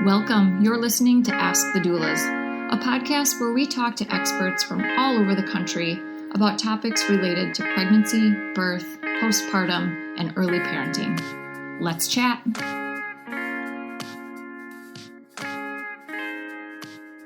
Welcome. You're listening to Ask the Doulas, a podcast where we talk to experts from all over the country about topics related to pregnancy, birth, postpartum, and early parenting. Let's chat.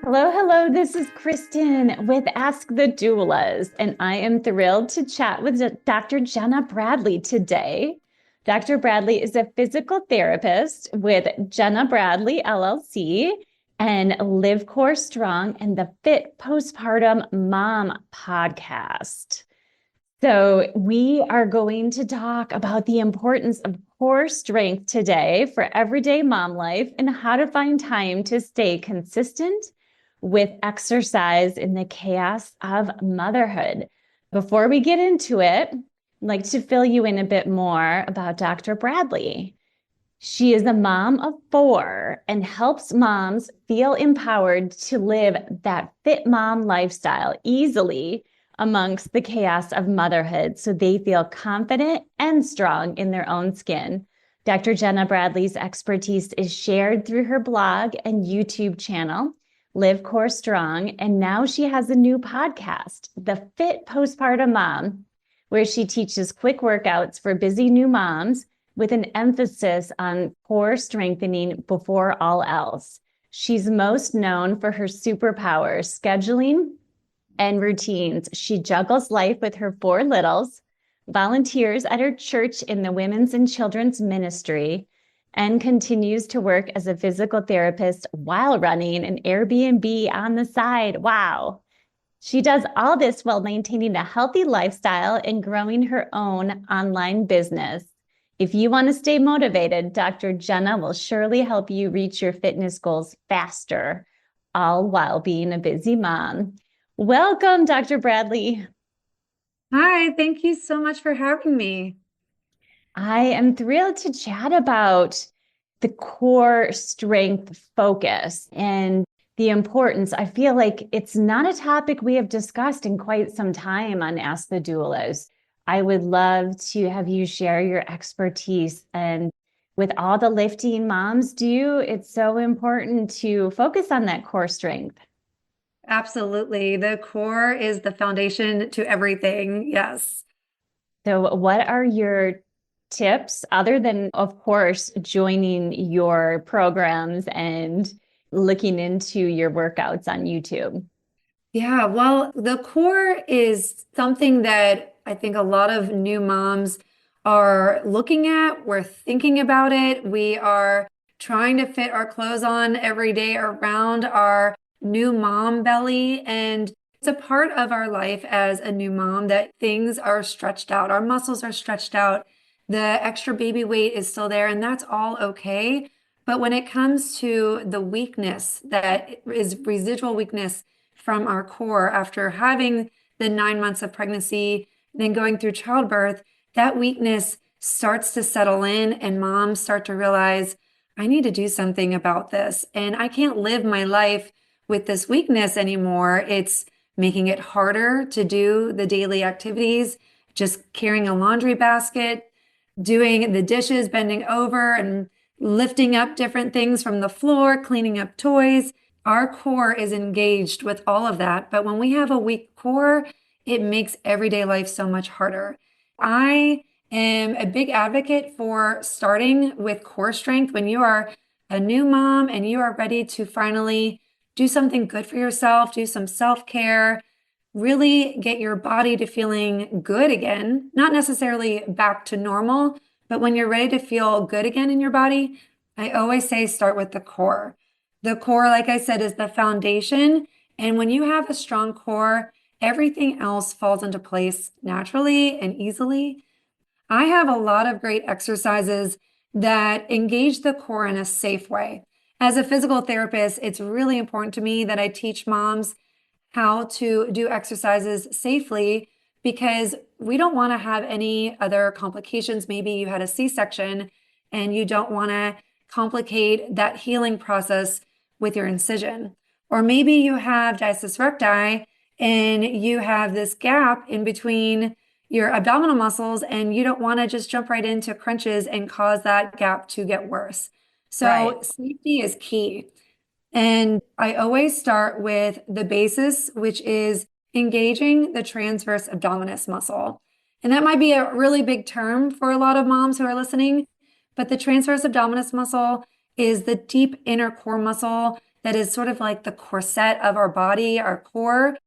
Hello. This is Kristin with Ask the Doulas, and I am thrilled to chat with Dr. Jena Bradley today. Dr. Bradley is a physical therapist with Jena Bradley, LLC, and Live Core Strong and the Fit Postpartum Mom Podcast. So we are going to talk about the importance of core strength today for everyday mom life and how to find time to stay consistent with exercise in the chaos of motherhood. Before we get into it, I'd like to fill you in a bit more about Dr. Bradley. She is a mom of 4 and helps moms feel empowered to live that fit mom lifestyle easily amongst the chaos of motherhood so they feel confident and strong in their own skin. Dr. Jena Bradley's expertise is shared through her blog and YouTube channel, Live Core Strong, and now she has a new podcast, The Fit Postpartum Mom, where she teaches quick workouts for busy new moms with an emphasis on core strengthening before all else. She's most known for her superpowers, scheduling and routines. She juggles life with her 4 littles, volunteers at her church in the women's and children's ministry, and continues to work as a physical therapist while running an Airbnb on the side. Wow. She does all this while maintaining a healthy lifestyle and growing her own online business. If you want to stay motivated, Dr. Jena will surely help you reach your fitness goals faster, all while being a busy mom. Welcome, Dr. Bradley. Hi, thank you so much for having me. I am thrilled to chat about the core strength focus and the importance. I feel like it's not a topic we have discussed in quite some time on Ask the Doulas. I would love to have you share your expertise. And with all the lifting moms do, it's so important to focus on that core strength. Absolutely. The core is the foundation to everything. Yes. So what are your tips, other than, of course, joining your programs and looking into your workouts on YouTube? Yeah, well, the core is something that I think a lot of new moms are looking at. We're thinking about it. We are trying to fit our clothes on every day around our new mom belly. And it's a part of our life as a new mom that things are stretched out. Our muscles are stretched out. The extra baby weight is still there, and that's all okay. But when it comes to the weakness that is residual weakness from our core after having the 9 months of pregnancy, then going through childbirth, that weakness starts to settle in and moms start to realize, I need to do something about this. And I can't live my life with this weakness anymore. It's making it harder to do the daily activities, just carrying a laundry basket, doing the dishes, bending over and lifting up different things from the floor, cleaning up toys. Our core is engaged with all of that. But when we have a weak core, it makes everyday life so much harder. I am a big advocate for starting with core strength when you are a new mom and you are ready to finally do something good for yourself, do some self-care, really get your body to feeling good again, not necessarily back to normal, but when you're ready to feel good again in your body, I always say start with the core. The core, like I said, is the foundation. And when you have a strong core, everything else falls into place naturally and easily. I have a lot of great exercises that engage the core in a safe way. As a physical therapist, it's really important to me that I teach moms how to do exercises safely because we don't want to have any other complications. Maybe you had a C-section and you don't want to complicate that healing process with your incision. Or maybe you have diastasis recti and you have this gap in between your abdominal muscles and you don't want to just jump right into crunches and cause that gap to get worse. So safety is key. And I always start with the basis, which is engaging the transverse abdominis muscle. And that might be a really big term for a lot of moms who are listening, but the transverse abdominis muscle is the deep inner core muscle that is sort of like the corset of our body, our core,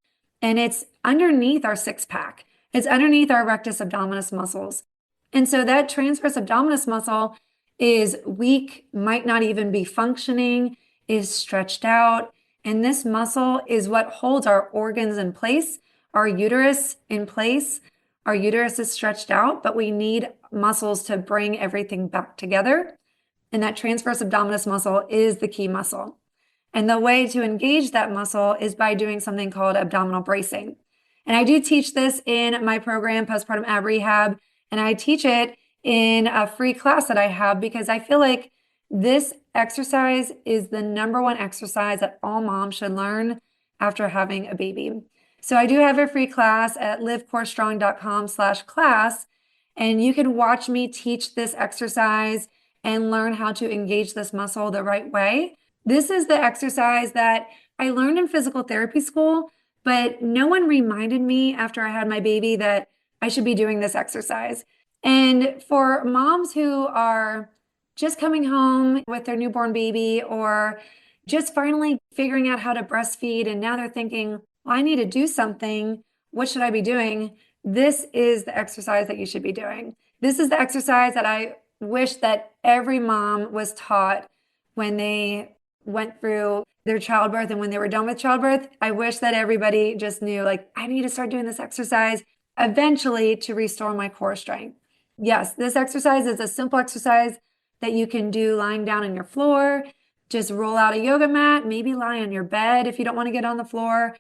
and it's underneath our six pack. It's underneath our rectus abdominis muscles. And so that transverse abdominis muscle is weak, might not even be functioning, is stretched out. And this muscle is what holds our organs in place, our uterus in place. Our uterus is stretched out, but we need muscles to bring everything back together. And that transverse abdominis muscle is the key muscle. And the way to engage that muscle is by doing something called abdominal bracing. And I do teach this in my program, Postpartum Ab Rehab, and I teach it in a free class that I have because I feel like this exercise is the number one exercise that all moms should learn after having a baby. So I do have a free class at livecorestrong.com/class, and you can watch me teach this exercise and learn how to engage this muscle the right way. This is the exercise that I learned in physical therapy school, but no one reminded me after I had my baby that I should be doing this exercise. And for moms who are just coming home with their newborn baby or just finally figuring out how to breastfeed, and now they're thinking, well, I need to do something. What should I be doing? This is the exercise that you should be doing. This is the exercise that I wish that every mom was taught when they went through their childbirth and when they were done with childbirth. I wish that everybody just knew, like, I need to start doing this exercise eventually to restore my core strength. Yes, this exercise is a simple exercise that you can do lying down on your floor. Just roll out a yoga mat, maybe lie on your bed if you don't want to get on the floor,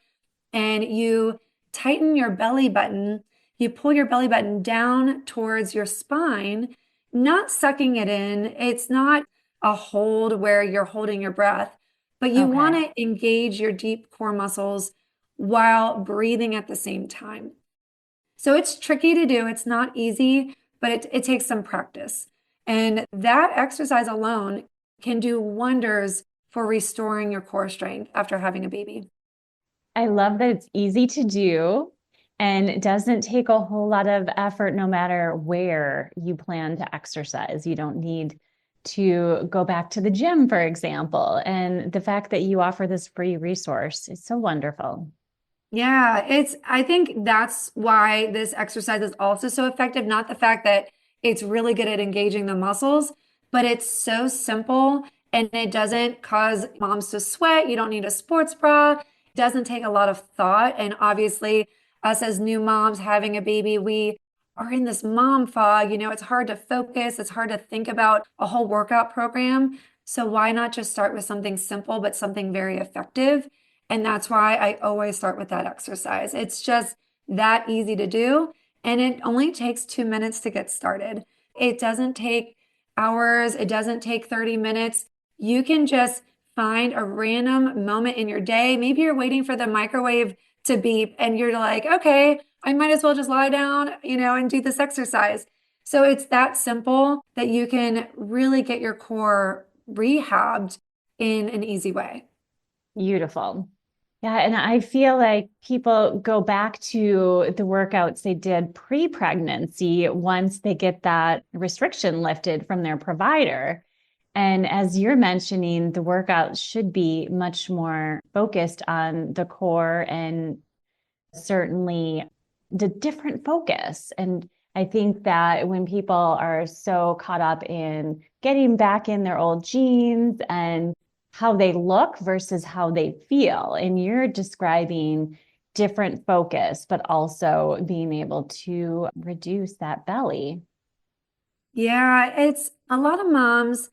and you tighten your belly button. You pull your belly button down towards your spine, not sucking it in. It's not a hold where you're holding your breath, but you want to engage your deep core muscles while breathing at the same time. So it's tricky to do. It's not easy, but it takes some practice. And that exercise alone can do wonders for restoring your core strength after having a baby. I love that it's easy to do and it doesn't take a whole lot of effort no matter where you plan to exercise. You don't need to go back to the gym, for example. And the fact that you offer this free resource is so wonderful. Yeah, I think that's why this exercise is also so effective. Not the fact that it's really good at engaging the muscles, but it's so simple and it doesn't cause moms to sweat. You don't need a sports bra. It doesn't take a lot of thought. And obviously, us as new moms having a baby, we are in this mom fog. It's hard to focus. It's hard to think about a whole workout program. So why not just start with something simple, but something very effective? And that's why I always start with that exercise. It's just that easy to do. And it only takes 2 minutes to get started. It doesn't take hours. It doesn't take 30 minutes. You can just find a random moment in your day. Maybe you're waiting for the microwave to beep and you're like, okay, I might as well just lie down, and do this exercise. So it's that simple that you can really get your core rehabbed in an easy way. Beautiful. Yeah. And I feel like people go back to the workouts they did pre-pregnancy once they get that restriction lifted from their provider. And as you're mentioning, the workout should be much more focused on the core and certainly the different focus. And I think that when people are so caught up in getting back in their old jeans and how they look versus how they feel, and you're describing different focus, but also being able to reduce that belly. Yeah, it's a lot of moms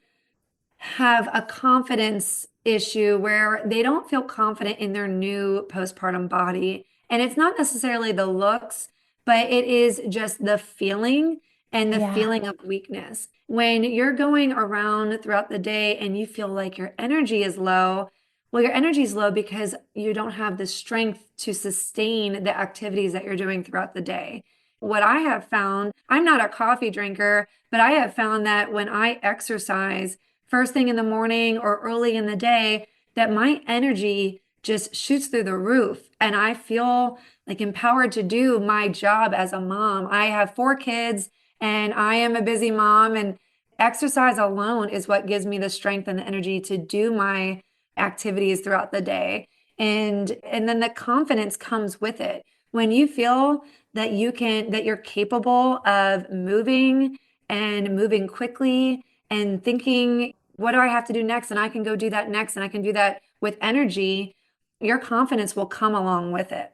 have a confidence issue where they don't feel confident in their new postpartum body. And it's not necessarily the looks, but it is just the feeling and the feeling of weakness. When you're going around throughout the day and you feel like your energy is low, well, your energy is low because you don't have the strength to sustain the activities that you're doing throughout the day. What I have found, I'm not a coffee drinker, but I have found that when I exercise first thing in the morning or early in the day that my energy just shoots through the roof and I feel like empowered to do my job as a mom. I have 4 kids and I am a busy mom, and exercise alone is what gives me the strength and the energy to do my activities throughout the day. And then the confidence comes with it. When you feel that you're capable of moving and moving quickly and thinking, what do I have to do next? And I can go do that next, and I can do that with energy, your confidence will come along with it.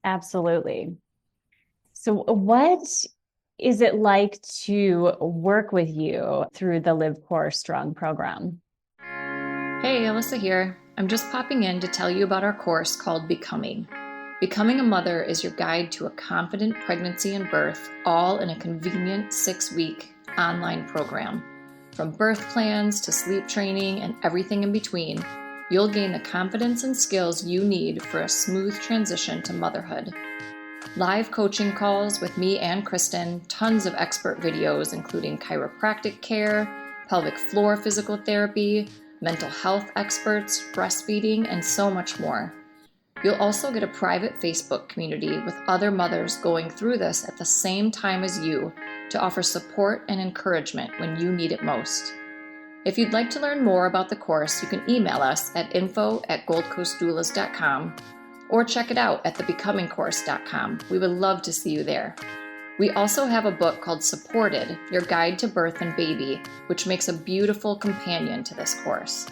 Absolutely. So what is it like to work with you through the Live Core Strong program? Hey, Alyssa here. I'm just popping in to tell you about our course called Becoming. Becoming a Mother is your guide to a confident pregnancy and birth, all in a convenient 6-week online program. From birth plans to sleep training and everything in between, you'll gain the confidence and skills you need for a smooth transition to motherhood. Live coaching calls with me and Kristin, tons of expert videos including chiropractic care, pelvic floor physical therapy, mental health experts, breastfeeding, and so much more. You'll also get a private Facebook community with other mothers going through this at the same time as you to offer support and encouragement when you need it most. If you'd like to learn more about the course, you can email us at info@goldcoastdoulas.com or check it out at thebecomingcourse.com. We would love to see you there. We also have a book called Supported, Your Guide to Birth and Baby, which makes a beautiful companion to this course.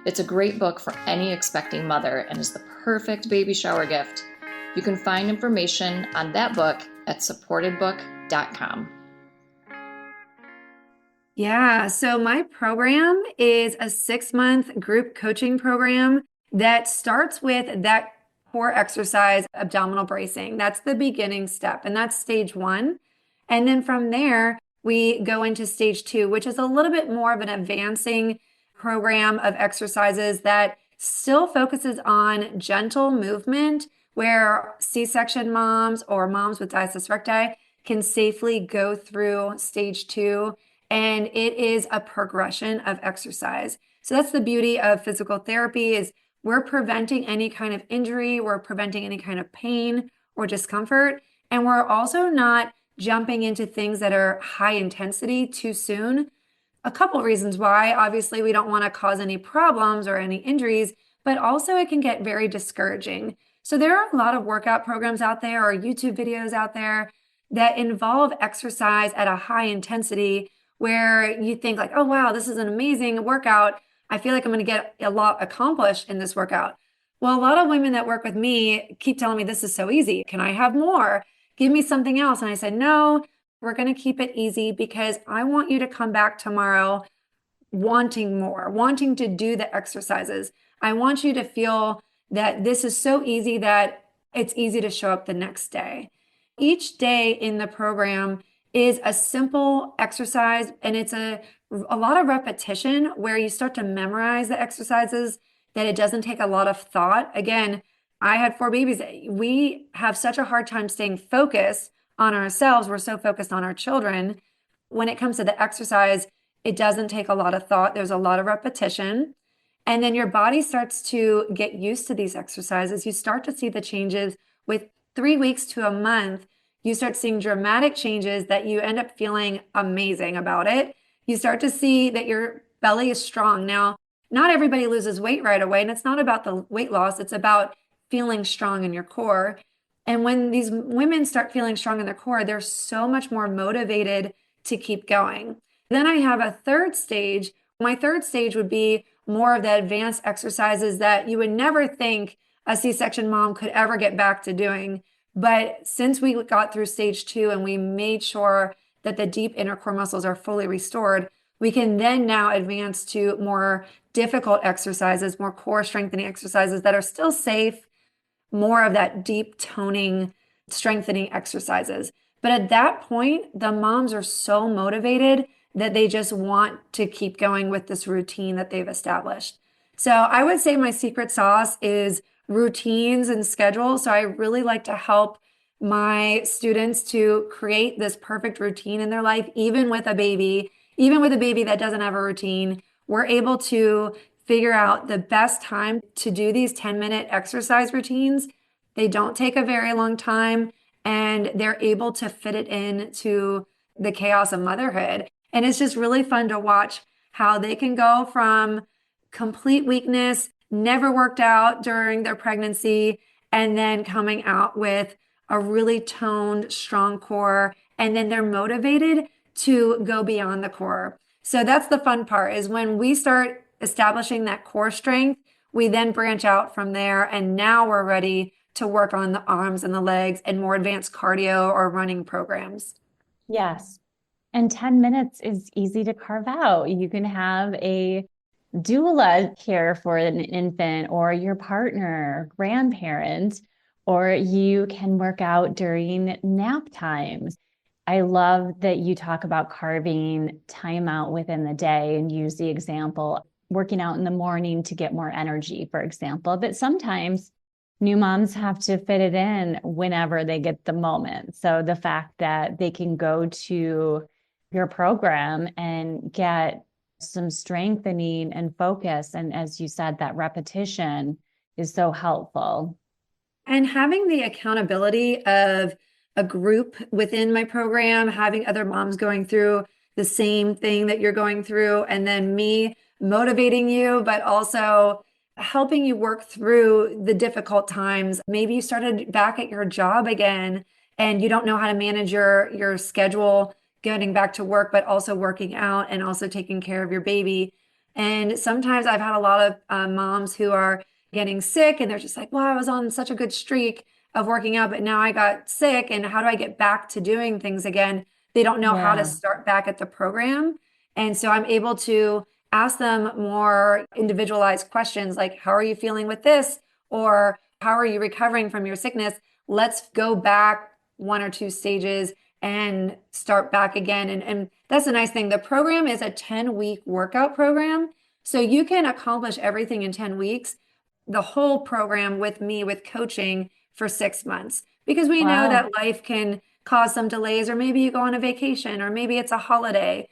It's a great book for any expecting mother and is the perfect baby shower gift. You can find information on that book at supportedbook.com. Yeah, so my program is a 6-month group coaching program that starts with that core exercise, abdominal bracing. That's the beginning step, and that's stage 1. And then from there, we go into stage 2, which is a little bit more of an advancing program of exercises that still focuses on gentle movement, where C-section moms or moms with diastasis recti can safely go through stage 2. And it is a progression of exercise. So that's the beauty of physical therapy, is we're preventing any kind of injury, we're preventing any kind of pain or discomfort, and we're also not jumping into things that are high intensity too soon. A couple reasons why. Obviously, we don't want to cause any problems or any injuries, but also it can get very discouraging. So there are a lot of workout programs out there or YouTube videos out there that involve exercise at a high intensity, where you think like, oh, wow, this is an amazing workout. I feel like I'm going to get a lot accomplished in this workout. Well, a lot of women that work with me keep telling me, this is so easy. Can I have more? Give me something else. And I said, no, we're going to keep it easy because I want you to come back tomorrow wanting more, wanting to do the exercises. I want you to feel that this is so easy that it's easy to show up the next day. Each day in the program is a simple exercise, and it's a lot of repetition where you start to memorize the exercises, that it doesn't take a lot of thought. Again, I had 4 babies. We have such a hard time staying focused on ourselves. We're so focused on our children. When it comes to the exercise, it doesn't take a lot of thought. There's a lot of repetition. And then your body starts to get used to these exercises. You start to see the changes with 3 weeks to a month. You start seeing dramatic changes that you end up feeling amazing about it. You start to see that your belly is strong. Now, not everybody loses weight right away, and it's not about the weight loss. It's about feeling strong in your core. And when these women start feeling strong in their core, they're so much more motivated to keep going. Then I have a 3rd stage. My 3rd stage would be more of the advanced exercises that you would never think a C-section mom could ever get back to doing. But since we got through stage 2 and we made sure that the deep inner core muscles are fully restored, we can then now advance to more difficult exercises, more core strengthening exercises that are still safe, more of that deep toning, strengthening exercises. But at that point, the moms are so motivated that they just want to keep going with this routine that they've established. So I would say my secret sauce is routines and schedules. So I really like to help my students to create this perfect routine in their life, even with a baby that doesn't have a routine, we're able to figure out the best time to do these 10-minute exercise routines. They don't take a very long time, and they're able to fit it into the chaos of motherhood. And it's just really fun to watch how they can go from complete weakness, never worked out during their pregnancy, and then coming out with a really toned, strong core. And then they're motivated to go beyond the core. So that's the fun part, is when we start establishing that core strength, we then branch out from there. And now we're ready to work on the arms and the legs and more advanced cardio or running programs. Yes. And 10 minutes is easy to carve out. You can have a doula care for an infant or your partner, grandparent, or you can work out during nap times. I love that you talk about carving time out within the day and use the example, working out in the morning to get more energy, for example. But sometimes new moms have to fit it in whenever they get the moment. So the fact that they can go to your program and get some strengthening and focus, and as you said, that repetition is so helpful. And having the accountability of a group within my program, having other moms going through the same thing that you're going through, and then me motivating you, but also helping you work through the difficult times. Maybe you started back at your job again and you don't know how to manage your schedule, getting back to work, but also working out and also taking care of your baby. And sometimes I've had a lot of moms who are getting sick and they're just like, well, I was on such a good streak of working out, but now I got sick, and how do I get back to doing things again? They don't know how to start back at the program. And so I'm able to ask them more individualized questions like, how are you feeling with this? Or how are you recovering from your sickness? Let's go back 1 or 2 stages and start back again. And that's the nice thing. The program is a 10-week workout program. So you can accomplish everything in 10 weeks, the whole program with me, with coaching for 6 months, because we know that life can cause some delays, or maybe you go on a vacation, or maybe it's a holiday.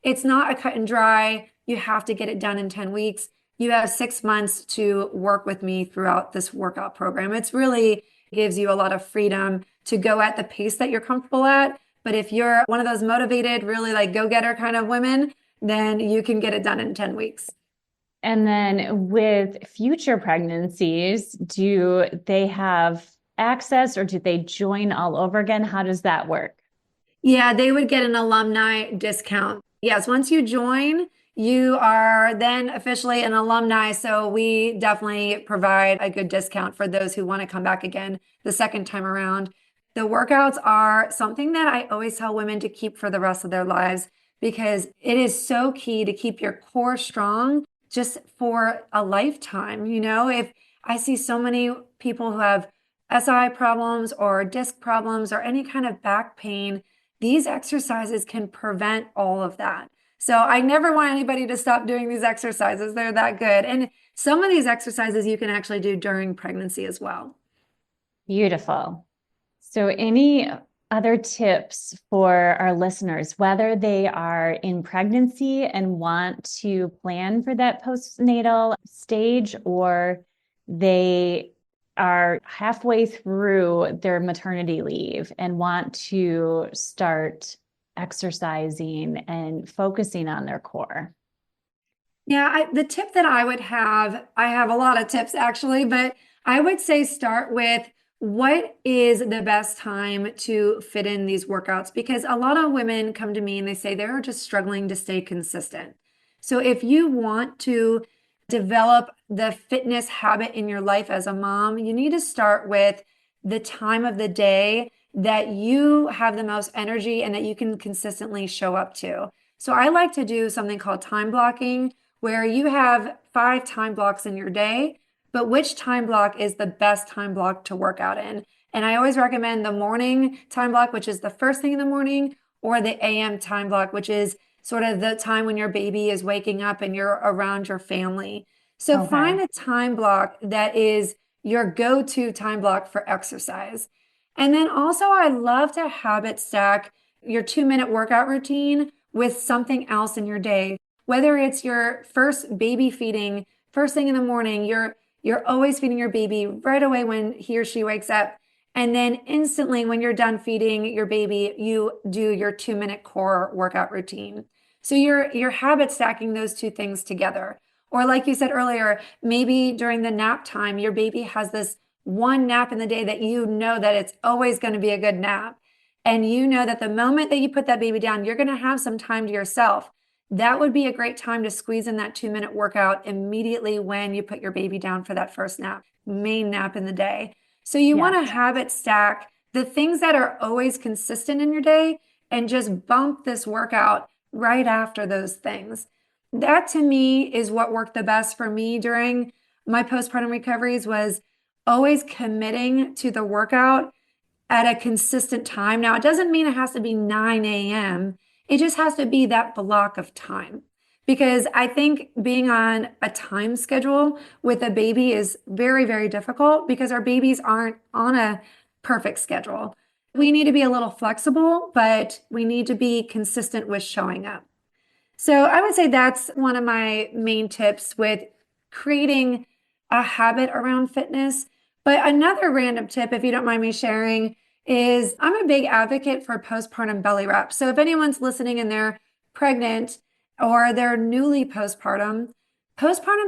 It's not a cut and dry, you have to get it done in 10 weeks. You have 6 months to work with me throughout this workout program. It's really gives you a lot of freedom to go at the pace that you're comfortable at. But if you're one of those motivated, really like go-getter kind of women, then you can get it done in 10 weeks. And then with future pregnancies, do they have access or do they join all over again? How does that work? Yeah, they would get an alumni discount. Yes, once you join, you are then officially an alumni. So we definitely provide a good discount for those who want to come back again the second time around. The workouts are something that I always tell women to keep for the rest of their lives, because it is so key to keep your core strong just for a lifetime. You know, if I see so many people who have SI problems or disc problems or any kind of back pain, these exercises can prevent all of that. So I never want anybody to stop doing these exercises. They're that good. And some of these exercises you can actually do during pregnancy as well. Beautiful. So any other tips for our listeners, whether they are in pregnancy and want to plan for that postnatal stage, or they are halfway through their maternity leave and want to start exercising and focusing on their core? Yeah, the tip that I would have, I have a lot of tips actually, but I would say start with what is the best time to fit in these workouts? Because a lot of women come to me and they say they're just struggling to stay consistent. So if you want to develop the fitness habit in your life as a mom, you need to start with the time of the day that you have the most energy and that you can consistently show up to. So I like to do something called time blocking, where you have 5 time blocks in your day, but which time block is the best time block to work out in? And I always recommend the morning time block, which is the first thing in the morning, or the AM time block, which is sort of the time when your baby is waking up and you're around your family. So find a time block that is your go-to time block for exercise. And then also I love to habit stack your 2-minute workout routine with something else in your day. whether it's your first baby feeding, first thing in the morning, you're always feeding your baby right away when he or she wakes up. And then instantly when you're done feeding your baby, you do your 2-minute core workout routine. So you're habit stacking those two things together. Or like you said earlier, maybe during the nap time, your baby has this one nap in the day that you know that it's always going to be a good nap. And you know that the moment that you put that baby down, you're going to have some time to yourself. That would be a great time to squeeze in that 2-minute workout immediately when you put your baby down for that first nap, main nap in the day. So you want to habit stack the things that are always consistent in your day and just bump this workout right after those things. That to me is what worked the best for me during my postpartum recoveries, was always committing to the workout at a consistent time. Now, it doesn't mean it has to be 9 a.m. It just has to be that block of time. Because I think being on a time schedule with a baby is very, very difficult because our babies aren't on a perfect schedule. We need to be a little flexible, but we need to be consistent with showing up. So I would say that's one of my main tips with creating a habit around fitness. But another random tip, if you don't mind me sharing, is I'm a big advocate for postpartum belly wraps. So if anyone's listening and they're pregnant or they're newly postpartum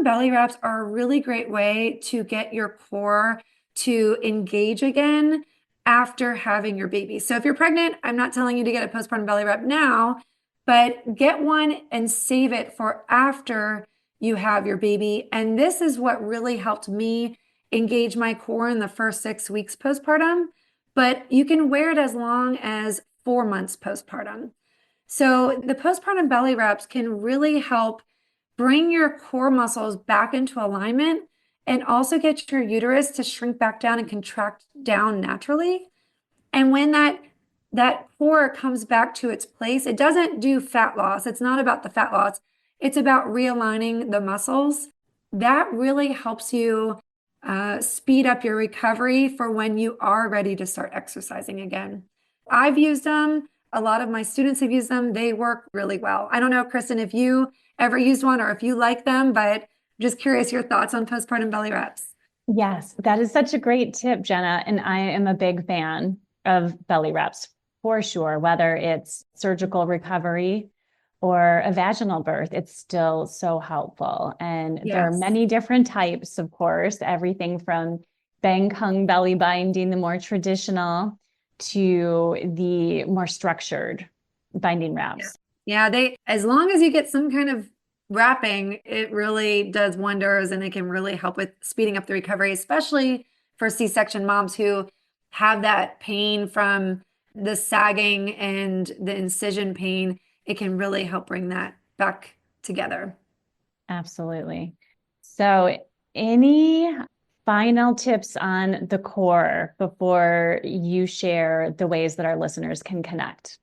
belly wraps are a really great way to get your core to engage again after having your baby. So if you're pregnant, I'm not telling you to get a postpartum belly wrap now, but get one and save it for after you have your baby. And this is what really helped me engage my core in the first 6 weeks postpartum, but you can wear it as long as 4 months postpartum. So the postpartum belly wraps can really help bring your core muscles back into alignment and also get your uterus to shrink back down and contract down naturally. And when that core comes back to its place, it doesn't do fat loss. It's not about the fat loss. It's about realigning the muscles. That really helps you speed up your recovery for when you are ready to start exercising again. I've used them. A lot of my students have used them. They work really well. I don't know, Kristin, if you ever used one or if you like them, but just curious your thoughts on postpartum belly wraps. Yes, that is such a great tip, Jena. And I am a big fan of belly wraps for sure, whether it's surgical recovery or a vaginal birth, it's still so helpful. And there are many different types, of course, everything from bang hung belly binding, the more traditional, to the more structured binding wraps. Yeah, as long as you get some kind of wrapping, it really does wonders and it can really help with speeding up the recovery, especially for C-section moms who have that pain from the sagging and the incision pain. It can really help bring that back together. Absolutely. So any final tips on the core before you share the ways that our listeners can connect?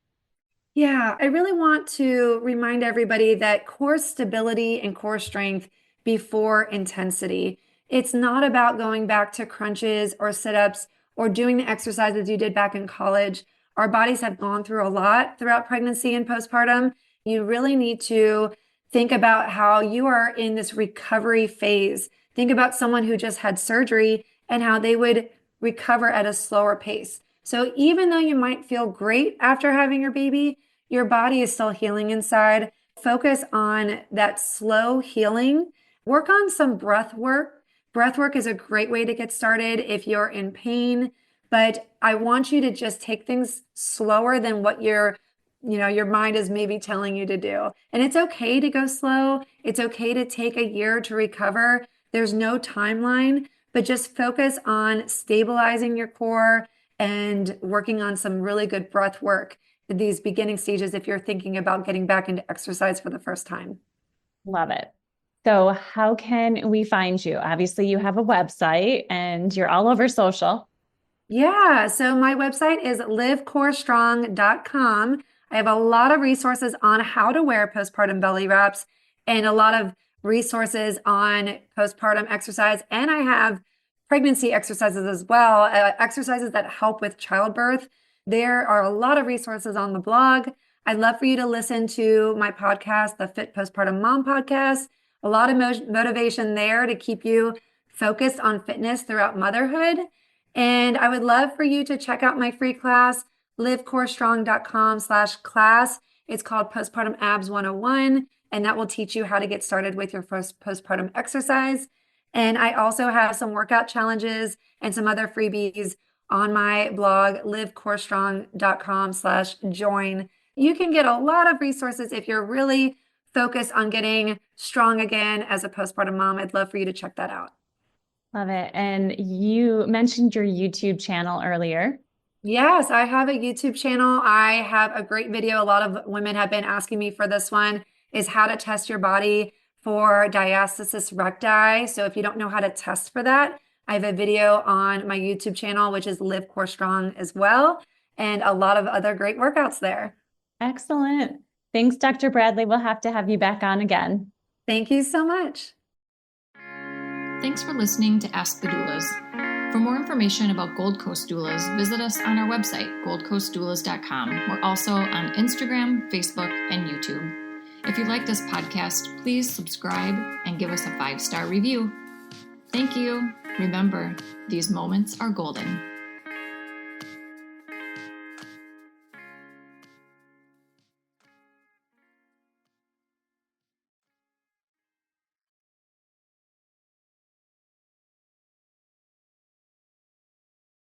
Yeah, I really want to remind everybody that core stability and core strength before intensity. It's not about going back to crunches or sit-ups or doing the exercises you did back in college. Our bodies have gone through a lot throughout pregnancy and postpartum. You really need to think about how you are in this recovery phase. Think about someone who just had surgery and how they would recover at a slower pace. So even though you might feel great after having your baby, your body is still healing inside. Focus on that slow healing. Work on some breath work. Breath work is a great way to get started if you're in pain, but I want you to just take things slower than what your mind is maybe telling you to do. And it's okay to go slow. It's okay to take a year to recover. There's no timeline, but just focus on stabilizing your core and working on some really good breath work at these beginning stages if you're thinking about getting back into exercise for the first time. Love it. So how can we find you? Obviously, you have a website and you're all over social. Yeah, so my website is livecorestrong.com. I have a lot of resources on how to wear postpartum belly wraps and a lot of resources on postpartum exercise. And I have pregnancy exercises as well, exercises that help with childbirth. There are a lot of resources on the blog. I'd love for you to listen to my podcast, the Fit Postpartum Mom Podcast. A lot of motivation there to keep you focused on fitness throughout motherhood. And I would love for you to check out my free class, livecorestrong.com/class. It's called Postpartum Abs 101, and that will teach you how to get started with your first postpartum exercise. And I also have some workout challenges and some other freebies on my blog, livecorestrong.com/join. You can get a lot of resources if you're really focused on getting strong again as a postpartum mom. I'd love for you to check that out. Love it. And you mentioned your YouTube channel earlier. Yes, I have a YouTube channel. I have a great video. A lot of women have been asking me for this one, is how to test your body for diastasis recti. So if you don't know how to test for that, I have a video on my YouTube channel, which is Live Core Strong as well, and a lot of other great workouts there. Excellent. Thanks, Dr. Bradley. We'll have to have you back on again. Thank you so much. Thanks for listening to Ask the Doulas. For more information about Gold Coast Doulas, visit us on our website, goldcoastdoulas.com. We're also on Instagram, Facebook, and YouTube. If you like this podcast, please subscribe and give us a 5-star review. Thank you. Remember, these moments are golden.